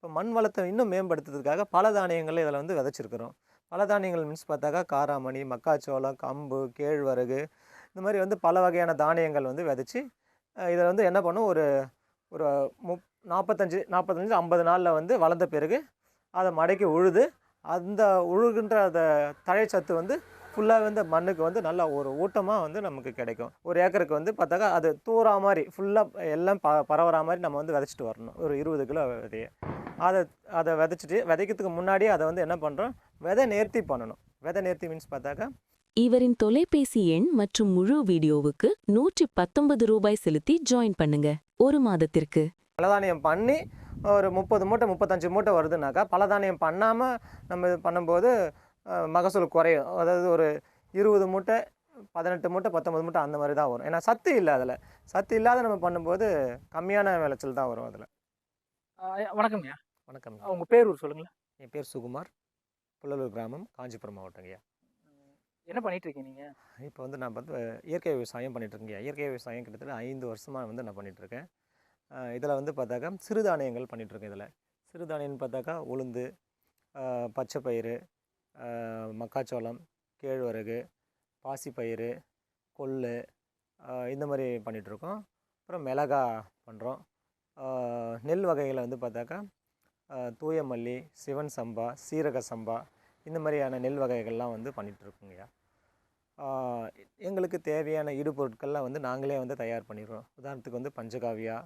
இப்போ மண் வளத்தை இன்னும் மேம்படுத்துறதுக்காக பல தானியங்கள் இதில் வந்து விதைச்சிருக்கிறோம். பல தானியங்கள் மீன்ஸ் பார்த்தாக்கா காராமணி, மக்காச்சோளம், கம்பு, கேழ்வரகு இந்த மாதிரி வந்து பல வகையான தானியங்கள் வந்து விதைச்சி இதில் வந்து என்ன பண்ணும் ஒரு ஒரு 45 50 நாளில் வந்து வளர்ந்த பிறகு அதை மடக்கி உழுது அந்த உழுகின்ற அந்த தழைச்சத்து வந்து ஃபுல்லாக வந்து மண்ணுக்கு வந்து நல்லா ஒரு ஊட்டமாக வந்து நமக்கு கிடைக்கும். ஒரு ஏக்கருக்கு வந்து பார்த்தாக்கா அது தூறா மாதிரி ஃபுல்லாக எல்லாம் பரவுற மாதிரி நம்ம வந்து விதைச்சிட்டு வரணும். ஒரு 20 கிலோ விதைய அதை அதை விதைச்சிட்டு விதைக்கிறதுக்கு முன்னாடியே அதை வந்து என்ன பண்ணுறோம், விதை நேர்த்தி பண்ணணும். விதை நேர்த்தி மீன்ஸ் பார்த்தாக்கா இவரின் தொலைபேசி எண் மற்றும் முழு வீடியோவுக்கு ரூபாய் 119 செலுத்தி ஜாயின் பண்ணுங்க. ஒரு மாதத்திற்கு பலதானியம் பண்ணி ஒரு 30 மூட்டை 35 மூட்டை வருதுனாக்கா, பலதானியம் பண்ணாமல் நம்ம இது பண்ணும்போது மகசூல் குறையும். அதாவது ஒரு 20 மூட்டை 18 மூட்டை 19 மூட்டை அந்த மாதிரி தான் வரும். ஏன்னா சத்து இல்லை அதில். சத்து இல்லாத நம்ம பண்ணும்போது கம்மியான விளைச்சல் தான் வரும் அதில். வணக்கம்யா. வணக்கம். உங்க பேர் ஊர் சொல்லுங்களேன். என் பேர் சுகுமார். புள்ளலூர் கிராமம், காஞ்சிபுரம் மாவட்டங்கய்யா. என்ன பண்ணிட்டு இருக்கீங்க நீங்க? இப்போ வந்து நான் வந்து இயற்கை விவசாயம் பண்ணிகிட்ருக்கேங்கய்யா. இயற்கை விவசாயம் கிட்டத்தட்ட 5 வருஷமாக வந்து நான் பண்ணிகிட்ருக்கேன். இதில் வந்து பார்த்தாக்கா சிறுதானியங்கள் பண்ணிகிட்ருக்கேன் இதில். சிறுதானியம்னு பார்த்தாக்கா உளுந்து, பச்சை பயிறு, மக்காச்சோளம், கேழ்வரகு, பாசிப்பயிறு, கொள்ளு இந்த மாதிரி பண்ணிகிட்ருக்கோம். அப்புறம் மிளகா பண்ணுறோம். நெல் வகைகளை வந்து பார்த்தாக்கா தூய மல்லி, சிவன் சம்பா, சீரக சம்பா இந்த மாதிரியான நெல் வகைகள்லாம் வந்து பண்ணிகிட்ருக்கோங்கய்யா. எங்களுக்கு தேவையான இடுபொருட்கள்லாம் வந்து நாங்களே வந்து தயார் பண்ணிடுறோம். உதாரணத்துக்கு வந்து பஞ்சகாவியா,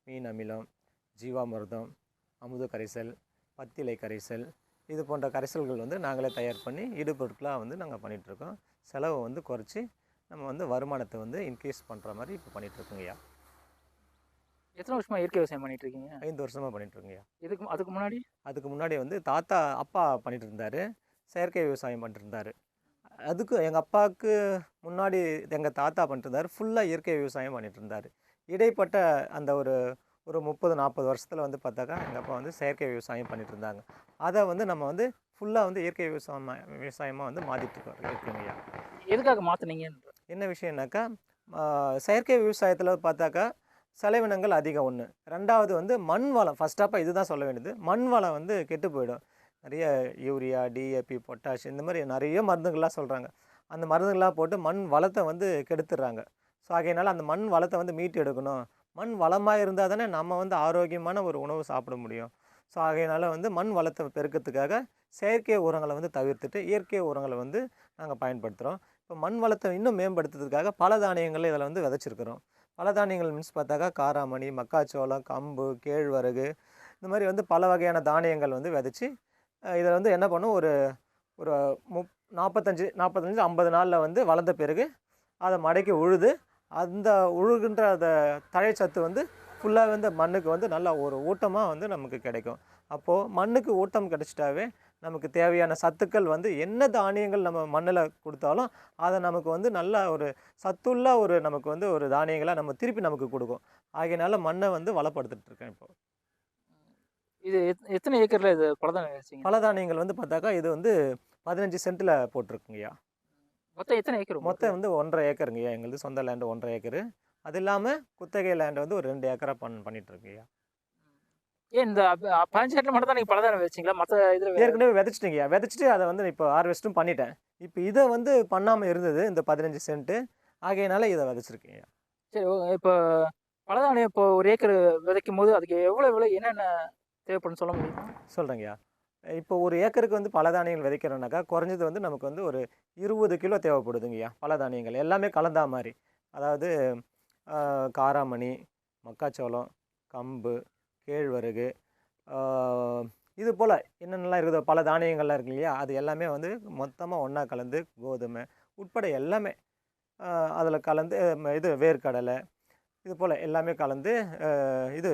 மீன் அமிலம், ஜீவாமிர்தம், அமுத கரைசல், பத்திலை கரைசல் இது போன்ற கரைசல்கள் வந்து நாங்களே தயார் பண்ணி இடுபொருட்களாக வந்து நாங்கள் பண்ணிகிட்ருக்கோம். செலவை வந்து குறைச்சி நம்ம வந்து வருமானத்தை வந்து இன்க்ரீஸ் பண்ணுற மாதிரி இப்போ பண்ணிகிட்ருக்கோங்கய்யா. எத்தனை வருஷமா இயற்கை விவசாயம் பண்ணிட்டு இருக்கீங்க? 5 வருஷமாக பண்ணிகிட்ருக்கோங்கய்யா. அதுக்கு முன்னாடி வந்து அப்பா பண்ணிகிட்டு இருந்தார். செயற்கை விவசாயம் பண்ணிட்டு இருந்தார். அதுக்கு எங்கள் அப்பாவுக்கு முன்னாடி எங்கள் தாத்தா பண்ணிட்டு இருந்தார். ஃபுல்லாக இயற்கை விவசாயம் பண்ணிட்டு இருந்தார். இடைப்பட்ட அந்த ஒரு 30-40 வருஷத்தில் வந்து பார்த்தாக்கா எங்கள் அப்பா வந்து செயற்கை விவசாயம் பண்ணிட்டு இருந்தாங்க. அதை வந்து நம்ம வந்து ஃபுல்லாக வந்து இயற்கை விவசாயமாக வந்து மாற்றிட்டு இருக்கோங்கய்யா. எதுக்காக மாற்றினீங்க? என்ன விஷயம்னாக்கா செயற்கை விவசாயத்தில் பார்த்தாக்கா செலவினங்கள் அதிகம் ஒன்று. ரெண்டாவது வந்து மண் வளம் ஃபஸ்ட்டாப்பா இதுதான் சொல்ல வேண்டியது. மண் வளம் வந்து கெட்டு போயிடும். நிறைய யூரியா, டிஏபி, பொட்டாஷ் இந்த மாதிரி நிறைய மருந்துகள்லாம் சொல்கிறாங்க. அந்த மருந்துகள்லாம் போட்டு மண் வளத்தை வந்து கெடுத்துடுறாங்க. ஸோ ஆகையினால அந்த மண் வளத்தை வந்து மீட்டு எடுக்கணும். மண் வளமாக இருந்தால் தானே நம்ம வந்து ஆரோக்கியமான ஒரு உணவு சாப்பிட முடியும். ஸோ ஆகையினால வந்து மண் வளத்தை பெருக்கிறதுக்காக செயற்கை உரங்களை வந்து தவிர்த்துட்டு இயற்கை உரங்களை வந்து நாங்கள் பயன்படுத்துகிறோம். இப்போ மண் வளத்தை இன்னும் மேம்படுத்துறதுக்காக பல தானியங்களை இதில் வந்து விதைச்சிருக்கிறோம். பல தானியங்கள் மீன்ஸ் பார்த்தாக்கா காராமணி, மக்காச்சோளம், கம்பு, கேழ்வரகு இந்த மாதிரி வந்து பல வகையான தானியங்கள் வந்து விதைச்சி இதில் வந்து என்ன பண்ணும் ஒரு ஒரு 45 50 நாளில் வந்து வளர்ந்த பிறகு அதை மடக்கி உழுது அந்த உழுகின்ற அந்த தழைச்சத்து வந்து ஃபுல்லாக வந்து மண்ணுக்கு வந்து நல்லா ஒரு ஊட்டமாக வந்து நமக்கு கிடைக்கும். அப்போது மண்ணுக்கு ஊட்டம் கிடைச்சிட்டாவே நமக்கு தேவையான சத்துக்கள் வந்து என்ன தானியங்கள் நம்ம மண்ணில் கொடுத்தாலும் அதை நமக்கு வந்து நல்ல ஒரு சத்துள்ள ஒரு நமக்கு வந்து ஒரு தானியங்களாக நம்ம திருப்பி நமக்கு கொடுக்கும். ஆகையினால மண்ணை வந்து வளப்படுத்திட்டுருக்கேன் இப்போது. இது எத்தனை ஏக்கர்ல இது பலதானியம் வச்சீங்க? பலதானியங்கள் வந்து பார்த்தாக்கா இது வந்து 15 சென்ட்டில் போட்டிருக்குங்கய்யா. மொத்தம் எத்தனை ஏக்கர்? மொத்தம் வந்து 1.5 ஏக்கருங்கய்யா. எங்களுது சொந்த லேண்டு 1.5 ஏக்கரு. அது இல்லாமல் குத்தகை லேண்டு வந்து ஒரு 2 ஏக்கரா பண்ணிட்டுருக்குங்கய்யா. ஏன் இந்த 15 ஏக்கர் மட்டும் தான் நீங்கள் பலதானியம் வச்சிங்களா? மற்ற இதில் ஏற்கனவே விதைச்சிட்டிங்கய்யா. விதைச்சிட்டு அதை வந்து இப்போ ஹார்வெஸ்ட்டும் பண்ணிட்டேன். இப்போ இதை வந்து பண்ணாமல் இருந்தது இந்த 15 சென்ட்டு. ஆகையினால இதை விதைச்சிருக்கேங்கய்யா. சரி. இப்போ பலதானியம் இப்போ ஒரு ஏக்கர் விதைக்கும் போது அதுக்கு எவ்வளோ என்னென்ன தேவைப்படும் சொல்ல முடியுமா? சொல்கிறேங்கய்யா. இப்போ ஒரு ஏக்கருக்கு வந்து பலதானியங்கள் விதைக்கிறோன்னாக்கா குறைஞ்சது வந்து நமக்கு வந்து ஒரு 20 கிலோ தேவைப்படுதுங்கய்யா. பலதானியங்கள் எல்லாமே கலந்தா மாதிரி. அதாவது காராமணி, மக்காச்சோளம், கம்பு, கேழ்வரகு இது போல் என்னென்னலாம் இருக்குதோ பல தானியங்கள்லாம் இருக்கு இல்லையா, அது எல்லாமே வந்து மொத்தமாக ஒன்றா கலந்து கோதுமை உட்பட எல்லாமே அதில் கலந்து இது வேர்க்கடலை இது போல் எல்லாமே கலந்து இது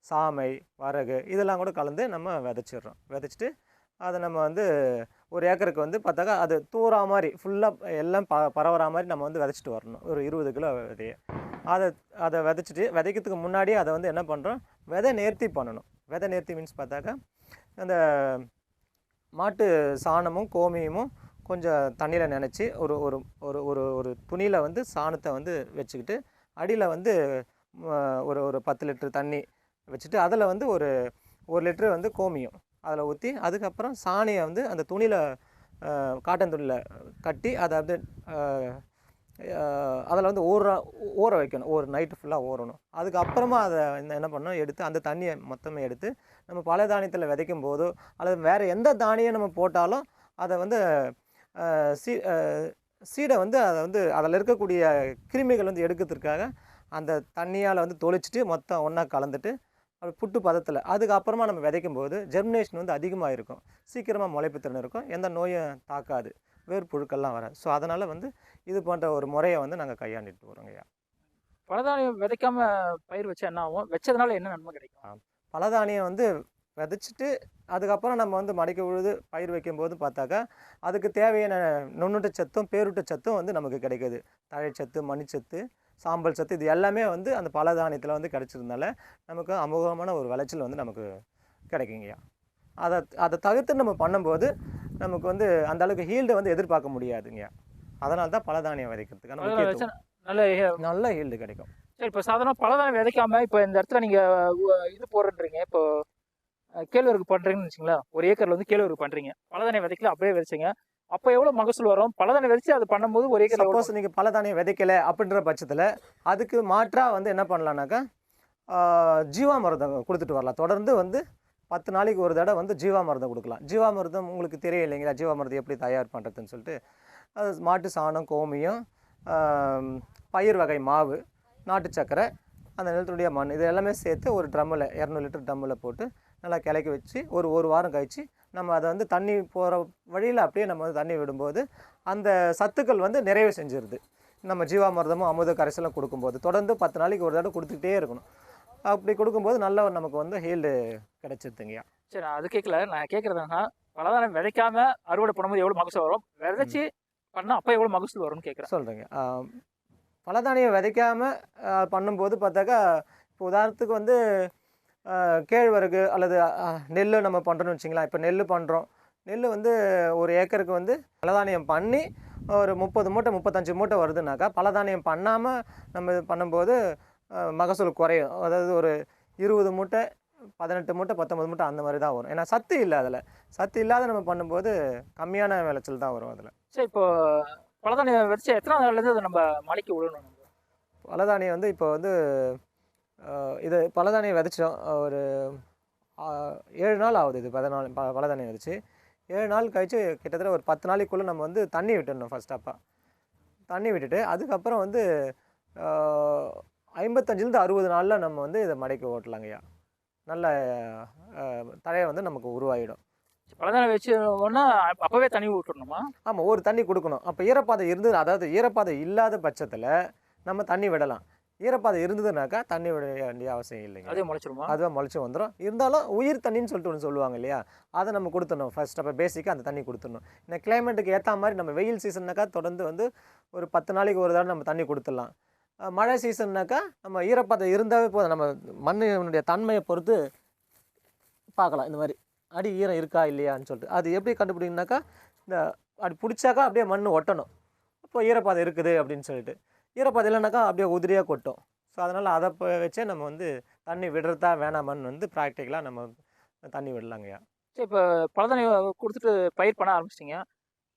சாமை, வரகு இதெல்லாம் கூட கலந்து நம்ம விதைச்சிட்றோம். விதைச்சிட்டு அதை நம்ம வந்து ஒரு ஏக்கருக்கு வந்து பார்த்தாக்கா அது தூறா மாதிரி ஃபுல்லாக எல்லாம் பரவுற மாதிரி நம்ம வந்து விதைச்சிட்டு வரணும். ஒரு 20 கிலோ விதைய அதை விதைச்சிட்டு விதைக்கிறதுக்கு முன்னாடியே அதை வந்து என்ன பண்ணுறோம், விதை நேர்த்தி பண்ணணும். விதை நேர்த்தி மீன்ஸ் பார்த்தாக்கா அந்த மாட்டு சாணமும் கோமியமும் கொஞ்சம் தண்ணியில் நனைச்சி ஒரு ஒரு ஒரு ஒரு ஒரு துணியில் வந்து சாணத்தை வந்து வச்சுக்கிட்டு அடியில் வந்து ஒரு ஒரு 10 லிட்டர் தண்ணி வச்சுட்டு அதில் வந்து ஒரு 1 லிட்டரு வந்து கோமியம் அதில் ஊற்றி அதுக்கப்புறம் சாணியை வந்து அந்த துணியில் காட்டன் துணியில் கட்டி அதை வந்து அதில் வந்து ஊற வைக்கணும். ஒரு நைட்டு ஃபுல்லாக ஊறணும். அதுக்கப்புறமா அதை என்ன பண்ணணும், எடுத்து அந்த தண்ணியை மொத்தமே எடுத்து நம்ம பல தானியத்தில் விதைக்கும் போதோ அல்லது வேறு எந்த தானியம் நம்ம போட்டாலும் அதை வந்து சீடை வந்து அதை வந்து அதில் இருக்கக்கூடிய கிருமிகள் வந்து எடுக்கிறதுக்காக அந்த தண்ணியால் வந்து தொளிச்சிட்டு மொத்தம் ஒன்றா கலந்துட்டு அது புட்டு பதத்தில் அதுக்கப்புறமா நம்ம விதைக்கும் போது ஜெர்மினேஷன் வந்து அதிகமாக இருக்கும். சீக்கிரமாக முளைப்பு திறன் இருக்கும். எந்த நோயும் தாக்காது. வேர்ப்புழுக்கள்லாம் வராது. ஸோ அதனால் வந்து இது போன்ற ஒரு முறையை வந்து நாங்கள் கையாண்டுட்டு வரோங்கய்யா. பலதானியம் விதைக்காம பயிர் வச்சா என்ன ஆகும்? வச்சதுனால என்ன நன்மை கிடைக்கும்? பலதானியம் வந்து விதைச்சிட்டு அதுக்கப்புறம் நம்ம வந்து மடக்கி உழுது பயிர் வைக்கும்போது பார்த்தாக்கா அதுக்கு தேவையான நுண்ணூட்டச்சத்தும் பேரூட்டச்சத்தும் வந்து நமக்கு கிடைக்குது. தழைச்சத்து, மணிச்சத்து, சாம்பல் சத்து இது எல்லாமே வந்து அந்த பலதானியத்தில் வந்து கிடைச்சதுனால நமக்கு அமோகமான ஒரு விளைச்சல் வந்து நமக்கு கிடைக்குங்கய்யா. அதை தவிர்த்து நம்ம பண்ணும்போது நமக்கு வந்து அந்த அளவுக்கு ஹீல்டை வந்து எதிர்பார்க்க முடியாதுங்கய்யா. அதனால தான் பலதானியம் விதைக்கிறதுக்கான பலதானியம் வச்சா நல்ல ஹீல்டு கிடைக்கும். சரி, இப்போ சாதாரண பலதானியம் விதைக்காம இப்போ இந்த இடத்துல நீங்கள் இது போடுறீங்க, இப்போ கேழ்வரகு பண்ணுறீங்கன்னு வச்சுங்களேன். 1 ஏக்கரில் வந்து கேழ்வரகு பண்ணுறீங்க, பலதானியம் விதைக்கல அப்படியே விதைச்சிங்க, அப்போ எவ்வளோ மகசூல் வரும்? பலதானியம் விதைச்சு அது பண்ணும்போது 1 ஏக்கர் சப்போஸ் நீங்கள் பலதானியம் விதைக்கலை அப்படின்ற பட்சத்தில் அதுக்கு மாற்றாக வந்து என்ன பண்ணலான்னாக்கா ஜீவாமிர்தம் கொடுத்துட்டு வரலாம். தொடர்ந்து வந்து 10 நாளைக்கு ஒரு தடவை வந்து ஜீவாமிர்தம் கொடுக்கலாம். ஜீவாமிர்தம் உங்களுக்கு தெரியும் இல்லைங்களா, ஜீவாமிர்தம் எப்படி தயார் பண்ணுறதுன்னு சொல்லிட்டு அது மாட்டு சாணம், கோமியம், பயிர் வகை மாவு, நாட்டு சக்கரை, அந்த நிலத்துடைய மண் இது எல்லாமே சேர்த்து ஒரு ட்ரம்மில் 200 லிட்டர் ட்ரம்மில் போட்டு நல்லா கிளக்கி வச்சு ஒரு வாரம் கழித்து நம்ம அதை வந்து தண்ணி போகிற வழியில் அப்படியே நம்ம வந்து தண்ணி விடும்போது அந்த சத்துக்கள் வந்து நிறைவு செஞ்சிருது. நம்ம ஜீவாமிர்தமும் அமுத கரைசலும் கொடுக்கும்போது தொடர்ந்து 10 நாளைக்கு ஒரு தடவை கொடுத்துக்கிட்டே இருக்கணும். அப்படி கொடுக்கும்போது நல்ல நமக்கு வந்து ஹீல்டு கிடைச்சிருதுங்கய்யா. சரி, அது கேட்கல. நான் கேட்குறதுனா பலதானியம் விதைக்காம அறுவடை பண்ணும்போது எவ்வளோ மகசூல் வரும்? விதைச்சி பண்ணால் அப்போ எவ்வளோ மகசூல் வரும்னு கேட்குறேன். சொல்கிறேங்க. பலதானியம் விதைக்காமல் பண்ணும்போது பார்த்தாக்கா இப்போ உதாரணத்துக்கு வந்து கேழ்வரகு அல்லது நெல் நம்ம பண்ணுறோன்னு வச்சிங்களேன். இப்போ நெல் பண்ணுறோம். நெல் வந்து 1 ஏக்கருக்கு வந்து பலதானியம் பண்ணி ஒரு 30 மூட்டை 35 மூட்டை வருதுனாக்கா பலதானியம் பண்ணாமல் நம்ம இது பண்ணும்போது மகசூல் குறையும். அதாவது ஒரு 20 மூட்டை 18 மூட்டை 19 மூட்டை அந்த மாதிரி தான் வரும். ஏன்னா சத்து இல்லை. அதில் சத்து இல்லாத நம்ம பண்ணும்போது கம்மியான விளைச்சல் தான் வரும் அதில். சரி, இப்போ பலதானியம் விதைச்சா எத்தனை நாள்லேருந்து அதை நம்ம மடக்கி விடணும்? பலதானியம் வந்து இப்போ வந்து இது பலதானியம் விதைச்சோம் ஒரு 7 நாள் ஆகுது. இது பலதானியம் விதைச்சி 7 நாள் கழித்து கிட்டத்தட்ட ஒரு 10 நாளைக்குள்ளே நம்ம வந்து தண்ணி விட்டுடணும். ஃபஸ்ட்டாக தண்ணி விட்டுட்டு அதுக்கப்புறம் வந்து 55லேருந்து 60 நாளில் நம்ம வந்து இதை மடக்கி ஓட்டலாங்கய்யா. நல்ல தழையை வந்து நமக்கு உருவாகிடும். பலதானியம் வச்சோன்னா அப்போவே தண்ணி விட்டுடணுமா? ஆமாம், ஒரு தண்ணி கொடுக்கணும். அப்போ ஈரப்பாதை இருந்தது, அதாவது ஈரப்பாதை இல்லாத பட்சத்தில் நம்ம தண்ணி விடலாம். ஈரப்பாதை இருந்ததுனாக்கா தண்ணி விட வேண்டிய அவசியம் இல்லைங்க. அதே முளைச்சிருமா? அதுவாக முளைச்சி வந்துடும். இருந்தாலும் உயிர் தண்ணின்னு சொல்லிட்டு ஒன்று சொல்லுவாங்க இல்லையா, அதை நம்ம கொடுத்துடணும். ஃபர்ஸ்ட் அப்போ பேசிக்காக அந்த தண்ணி கொடுத்துடணும். இந்த கிளைமேட்டுக்கு ஏற்ற மாதிரி நம்ம வெயில் சீசன்னாக்கா தொடர்ந்து வந்து ஒரு 10 நாளைக்கு ஒரு தடவை நம்ம தண்ணி கொடுத்துடலாம். மழை சீசன்னாக்கா நம்ம ஈரப்பாதை இருந்தாவே போதும். நம்ம மண்ணினுடைய தன்மையை பொறுத்து பார்க்கலாம். இந்த மாதிரி அடி ஈரம் இருக்கா இல்லையான்னு சொல்லிட்டு அது எப்படி கண்டுபிடிக்கணுனாக்கா இந்த அப்படி பிடிச்சாக்கா அப்படியே மண் ஒட்டணும். அப்போ ஈரப்பாதை இருக்குது அப்படின்னு சொல்லிட்டு. ஈரப்பாதை இல்லைனாக்கா அப்படியே உதிரியாக கொட்டும். ஸோ அதனால் அதை வச்சே நம்ம வந்து தண்ணி விடுறதா வேணாமன்னு வந்து ப்ராக்டிக்கலாக நம்ம தண்ணி விடலாங்கய்யா. சரி, இப்போ பலதானியம் கொடுத்துட்டு பயிர் பண்ண ஆரம்பிச்சிட்டிங்க.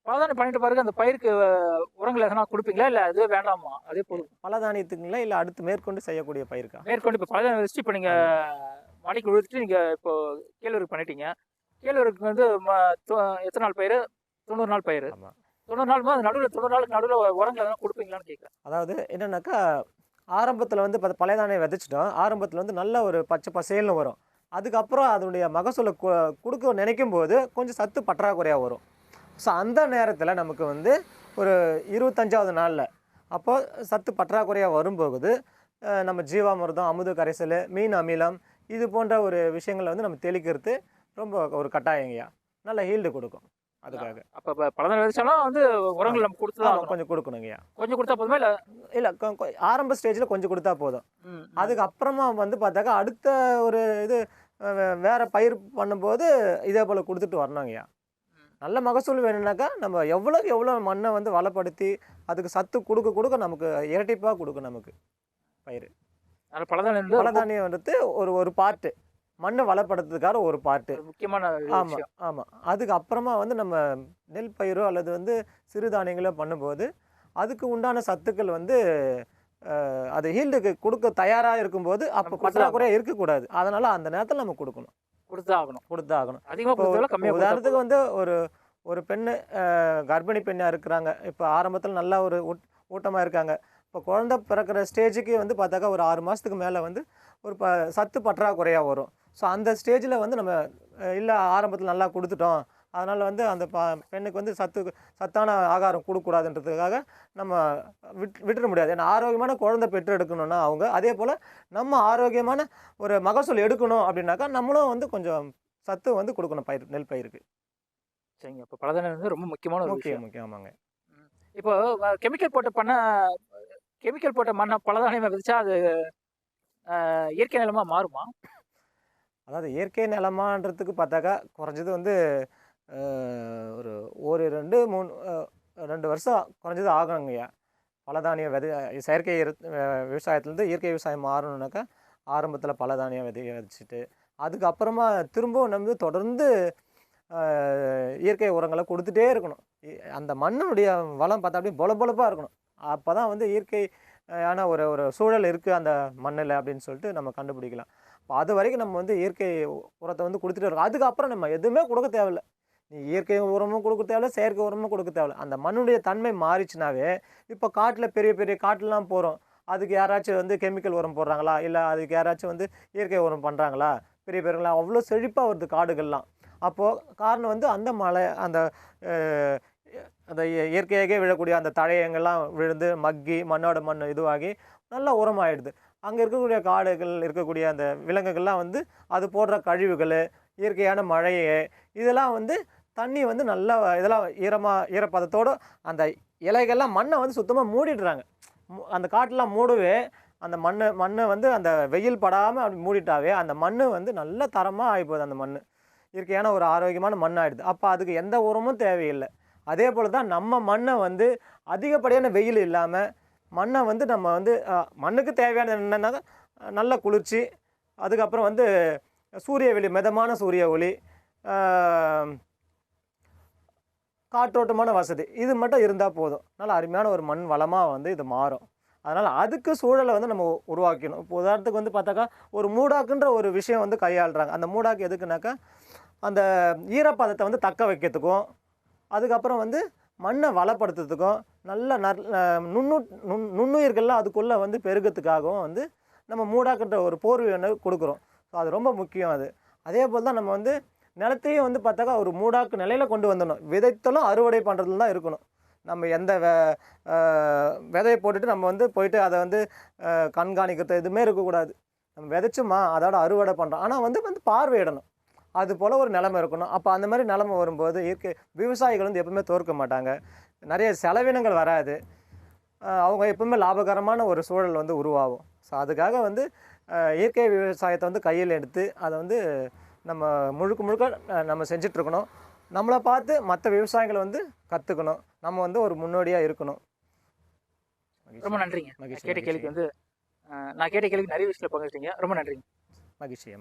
பலதானியம் பண்ணிட்டு பாருங்க, அந்த பயிருக்கு உரங்கள் எதனா கொடுப்பீங்களா, இல்லை அதுவே வேண்டாமா? அதே போதும். பலதானியத்துக்குங்களா இல்லை அடுத்து மேற்கொண்டு செய்யக்கூடிய பயிருக்கா? மேற்கொண்டு இப்போ பலதானியம் வச்சுட்டு இப்போ நீங்கள் மடிக்கு விழுத்துட்டு நீங்கள் இப்போ கேழ்வரகு பண்ணிட்டீங்க. கேழ்வரகுக்கு வந்து எத்தனை நாள் பயிர்? 90 நாள் பயிர். ஆமாம், 90 நாள் அது நடுவில் 90 நாளுக்கு நடுவில் உரங்கள் எதனா கொடுப்பீங்களான்னு கேட்குறேன். அதாவது என்னென்னாக்கா ஆரம்பத்தில் வந்து பழைய தானியம் விதைச்சிட்டோம். ஆரம்பத்தில் வந்து நல்ல ஒரு பச்சை பசேல்னு வரும். அதுக்கப்புறம் அதனுடைய மகசூலை கொடுக்க நினைக்கும் போது கொஞ்சம் சத்து பற்றாக்குறையாக வரும். ஸோ அந்த நேரத்தில் நமக்கு வந்து ஒரு 25வது நாளில் அப்போது சத்து பற்றாக்குறையாக வரும்போது நம்ம ஜீவாமிர்தம், அமுத கரைசல், மீன் அமிலம் இது போன்ற ஒரு விஷயங்களை வந்து நம்ம தெளிக்கிறது ரொம்ப ஒரு கட்டாயங்கய்யா. நல்ல ஹீல்டு கொடுக்கும். அதுக்காக அப்போ பலதானியம் விதைச்சாலும் வந்து உரங்கள் நம்ம கொடுத்து தான் கொஞ்சம் கொடுக்கணுங்கய்யா. கொஞ்சம் கொடுத்தா போதுமா? இல்லை இல்லை, ஆரம்ப ஸ்டேஜில் கொஞ்சம் கொடுத்தா போதும். அதுக்கப்புறமா வந்து பார்த்தாக்கா அடுத்த ஒரு இது வேறு பயிர் பண்ணும்போது இதே போல் கொடுத்துட்டு வரணுங்கய்யா. நல்ல மகசூல் வேணும்னாக்கா நம்ம எவ்வளோ மண்ணை வந்து வளப்படுத்தி அதுக்கு சத்து கொடுக்க நமக்கு இரட்டிப்பாக கொடுக்கும் நமக்கு பயிர். பலதானியம் வந்து ஒரு பார்ட்டு மண்ணை வளப்படுத்துறதுக்காக ஒரு பார்ட்டு. ஒரு முக்கியமான ஆமாம் விஷயம். ஆமாம். அதுக்கு அப்புறமா வந்து நம்ம நெல் பயிரோ அல்லது வந்து சிறுதானியங்களோ பண்ணும்போது அதுக்கு உண்டான சத்துக்கள் வந்து அது ஹீல்டுக்கு கொடுக்க தயாராக இருக்கும்போது அப்போ நம்ம பற்றாக்குறையாக இருக்கக்கூடாது. அதனால் அந்த நேரத்தில் நம்ம கொடுக்கணும், கொடுத்துதான் ஆகணும். கொடுத்தாகணும். அதிகமாக இப்போ கொடுத்தாலும் கம்மியாக கொடுத்தா உதாரணத்துக்கு வந்து ஒரு ஒரு பெண்ணு கர்ப்பிணி பெண்ணாக இருக்கிறாங்க. இப்போ ஆரம்பத்தில் நல்லா ஒரு ஊட்டமாக இருக்காங்க. இப்போ குழந்தை பிறக்கிற ஸ்டேஜுக்கு வந்து பார்த்தாக்கா ஒரு 6 மாதத்துக்கு மேலே வந்து ஒரு சத்து பற்றாக்குறையாக வரும். ஸோ அந்த ஸ்டேஜில் வந்து நம்ம இல்லை ஆரம்பத்தில் நல்லா கொடுத்துட்டோம், அதனால் வந்து அந்த பெண்ணுக்கு வந்து சத்தான ஆகாரம் கொடுக்கக்கூடாதுன்றதுக்காக நம்ம விட்டுற முடியாது. ஏன்னா ஆரோக்கியமான குழந்தை பெற்று எடுக்கணும்னா அவங்க, அதே போல் நம்ம ஆரோக்கியமான ஒரு மகசூல் எடுக்கணும் அப்படின்னாக்கா நம்மளும் வந்து கொஞ்சம் சத்து வந்து கொடுக்கணும் நெல் பயிருக்கு. சரிங்க. இப்போ பலதானியம் வந்து ரொம்ப முக்கியமான ஒரு விஷயம். முக்கியம் ஆமாங்க. இப்போ கெமிக்கல் போட்ட மண்ணை பலதானியமாக விதைச்சா அது இயற்கை நிலமா மாறுமா? அதாவது இயற்கை நிலமான்றதுக்கு பார்த்தாக்கா குறைஞ்சது வந்து ஒரு 2 வருஷம் குறைஞ்சது ஆகணுங்கய்யா. பலதானியம் செயற்கை விவசாயத்துலேருந்து இயற்கை விவசாயம் மாறணுன்னாக்கா ஆரம்பத்தில் பலதானியம் விதைச்சிட்டு அதுக்கப்புறமா திரும்பவும் நம்ம தொடர்ந்து இயற்கை உரங்களை கொடுத்துட்டே இருக்கணும். அந்த மண்ணுடைய வளம் பார்த்தா அப்படியே பொலப்பொலப்பாக இருக்கணும். அப்போ தான் வந்து இயற்கையான ஒரு சூழல் இருக்குது அந்த மண்ணில் அப்படின்னு சொல்லிட்டு நம்ம கண்டுபிடிக்கலாம். இப்போ அது வரைக்கும் நம்ம வந்து இயற்கை உரத்தை வந்து கொடுத்துட்டே இருக்கோம். அதுக்கப்புறம் நம்ம எதுவுமே கொடுக்க தேவையில்லை. நீ இயற்கை உரமும் கொடுக்க தேவையில்ல, செயற்கை உரமும் கொடுக்க தேவையில்ல. அந்த மண்ணுடைய தன்மை மாறிச்சுனாவே இப்போ காட்டில் பெரிய பெரிய காட்டிலாம் போகிறோம். அதுக்கு யாராச்சும் வந்து கெமிக்கல் உரம் போடுறாங்களா, இல்லை அதுக்கு யாராச்சும் வந்து இயற்கை உரம் பண்ணுறாங்களா? பெரிய பெரியலாம் அவ்வளோ செழிப்பாக வருது காடுகள்லாம். அப்போது காரணம் வந்து அந்த மழை அந்த அந்த இயற்கையாகவே விழக்கூடிய அந்த தழையங்கள்லாம் விழுந்து மக்கி மண்ணோட மண் இதுவாகி நல்லா உரமாயிடுது. அங்கே இருக்கக்கூடிய காடுகள் இருக்கக்கூடிய அந்த விலங்குகள்லாம் வந்து அது போடுற கழிவுகள், இயற்கையான மழையை இதெல்லாம் வந்து தண்ணி வந்து நல்லா இதெல்லாம் ஈரப்பதத்தோடு அந்த இலைகள்லாம் மண்ணை வந்து சுத்தமாக மூடிடுறாங்க. அந்த காட்டெலாம் மூடவே அந்த மண்ணை வந்து அந்த வெயில் படாமல் அப்படி மூடிட்டாவே அந்த மண் வந்து நல்ல தரமாக ஆகிப்போகுது. அந்த மண் இயற்கையான ஒரு ஆரோக்கியமான மண் ஆகிடுது. அப்போ அதுக்கு எந்த உரமும் தேவையில்லை. அதே போல் தான் நம்ம மண்ணை வந்து அதிகப்படியான வெயில் இல்லாமல் மண்ணை வந்து நம்ம வந்து மண்ணுக்கு தேவையான என்னென்னா நல்ல குளிர்ச்சி, அதுக்கப்புறம் வந்து சூரிய ஒளி, மிதமான சூரிய ஒளி, காற்றோட்டமான வசதி, இது மட்டும் இருந்தால் போதும். நல்ல அருமையான ஒரு மண் வளமாக வந்து இது மாறும். அதனால் அதுக்கு சூழலை வந்து நம்ம உருவாக்கணும். இப்போ உதாரணத்துக்கு வந்து பார்த்தாக்கா ஒரு மூடாக்குன்ற ஒரு விஷயம் வந்து கையாளுறாங்க. அந்த மூடாக்கு எதுக்குனாக்கா அந்த ஈரப்பதத்தை வந்து தக்க வைக்கிறதுக்கும், அதுக்கப்புறம் வந்து மண்ணை வளப்படுத்துறதுக்கும், நல்ல நுண்ணுயிர்கள்லாம் அதுக்குள்ளே வந்து பெருகிறதுக்காகவும் வந்து நம்ம மூடாக்குன்ற ஒரு போர்வை ஒன்று கொடுக்குறோம். ஸோ அது ரொம்ப முக்கியம். அதே போல் தான் நம்ம வந்து நிலத்தையும் வந்து பார்த்தாக்கா ஒரு மூடாக்கு நிலையில் கொண்டு வந்துடணும். விதைத்தலும் அறுவடை பண்ணுறதுல தான் இருக்கணும். நம்ம எந்த விதையை போட்டுட்டு நம்ம வந்து போயிட்டு அதை வந்து கண்காணிக்கிறது எதுவுமே இருக்கக்கூடாது. நம்ம விதைச்சுமா அதோட அறுவடை பண்ணுறோம், ஆனால் வந்து பார்வையிடணும். அது போல் ஒரு நிலைமை இருக்கணும். அப்போ அந்த மாதிரி நிலைமை வரும்போது இயற்கை விவசாயிகள் வந்து எப்பவுமே தோற்க மாட்டாங்க. நிறைய செலவினங்கள் வராது. அவங்க எப்பவுமே லாபகரமான ஒரு சூழல் வந்து உருவாகும். ஸோ அதுக்காக வந்து இயற்கை விவசாயத்தை வந்து கையில் எடுத்து அதை வந்து நம்ம முழுக்க நம்ம செஞ்சிட்ருக்கணும். நம்மளை பார்த்து மற்ற விவசாயிகளை வந்து கற்றுக்கணும். நம்ம வந்து ஒரு முன்னோடியாக இருக்கணும். ரொம்ப நன்றிங்க. நான் கேட்ட கேள்விக்கு நிறைய விஷயத்தில் பகிர்ந்தீங்க. ரொம்ப நன்றிங்க. மகிழ்ச்சி.